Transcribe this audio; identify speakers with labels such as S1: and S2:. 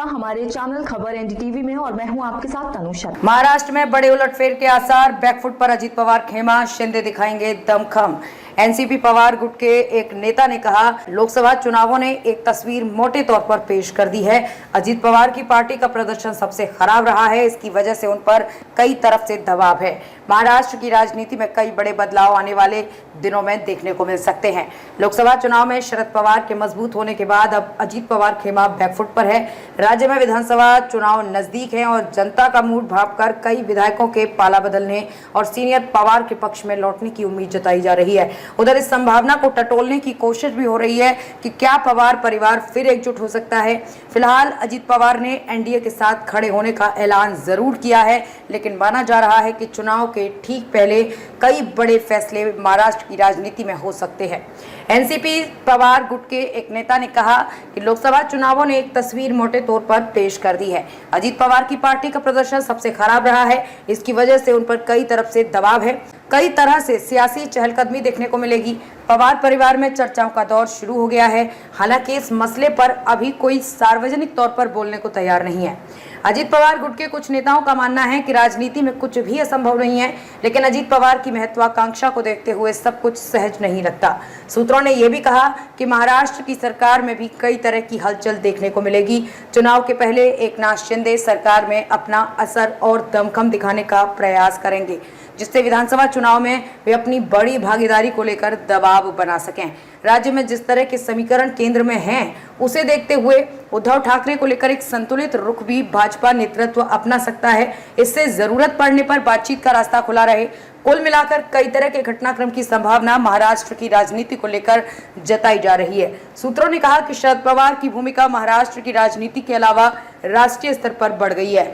S1: नमस्कार, हमारे चैनल खबर एनडीटीवी में और मैं हूं आपके साथ तनु शर्मा।
S2: महाराष्ट्र में बड़े उलटफेर के आसार, बैकफुट पर अजीत पवार खेमा, शिंदे दिखाएंगे दमखम। एनसीपी पवार गुट के एक नेता ने कहा, लोकसभा चुनावों ने एक तस्वीर मोटे तौर पर पेश कर दी है। अजीत पवार की पार्टी का प्रदर्शन सबसे खराब रहा है, इसकी वजह से उन पर कई तरफ से दबाव है। महाराष्ट्र की राजनीति में कई बड़े बदलाव आने वाले दिनों में देखने को मिल सकते हैं। लोकसभा चुनाव में शरद पवार के मजबूत होने के बाद अब अजीत पवार खेमा बैकफुट पर है। राज्य में विधानसभा चुनाव नजदीक है और जनता का मूड भांपकर कई विधायकों के पाला बदलने और सीनियर पवार के पक्ष में लौटने की उम्मीद जताई जा रही है। उधर इस संभावना को टटोलने की कोशिश भी हो रही है कि क्या पवार परिवार फिर एकजुट हो सकता है। फिलहाल अजीत पवार ने एनडीए के साथ खड़े होने का ऐलान जरूर किया है, लेकिन माना जा रहा है कि चुनाव के ठीक पहले कई बड़े फैसले महाराष्ट्र की राजनीति में हो सकते हैं। एनसीपी पवार गुट के एक नेता ने कहा कि लोकसभा चुनावों ने एक तस्वीर मोटे तौर पर पेश कर दी है। अजीत पवार की पार्टी का प्रदर्शन सबसे खराब रहा है, इसकी वजह से उन पर कई तरफ से दबाव है। कई तरह से सियासी चहलकदमी देखने को मिलेगी। पवार परिवार में चर्चाओं का दौर शुरू हो गया है, हालांकि इस मसले पर अभी कोई सार्वजनिक तौर पर बोलने को तैयार नहीं है। अजीत पवार गुट के कुछ नेताओं का मानना है कि राजनीति में कुछ भी असंभव नहीं है, लेकिन अजीत पवार की महत्वाकांक्षा को देखते हुए सब कुछ सहज नहीं लगता। सूत्रों ने यह भी कहा कि महाराष्ट्र की सरकार में भी कई तरह की हलचल देखने को मिलेगी। चुनाव के पहले एकनाथ शिंदे सरकार में अपना असर और दमखम दिखाने का प्रयास करेंगे, जिससे विधानसभा चुनाव में वे अपनी बड़ी भागीदारी को लेकर दबाव बना सकें। राज्य में जिस तरह के समीकरण केंद्र में हैं, उसे देखते हुए उद्धव ठाकरे को लेकर एक संतुलित रुख भी भाजपा नेतृत्व अपना सकता है। इससे जरूरत पड़ने पर बातचीत का रास्ता खुला रहे। कुल मिलाकर कई तरह के घटनाक्रम की संभावना महाराष्ट्र की राजनीति को लेकर जताई जा रही है। सूत्रों ने कहा कि शरद पवार की भूमिका महाराष्ट्र की राजनीति के अलावा राष्ट्रीय स्तर पर बढ़ गई है।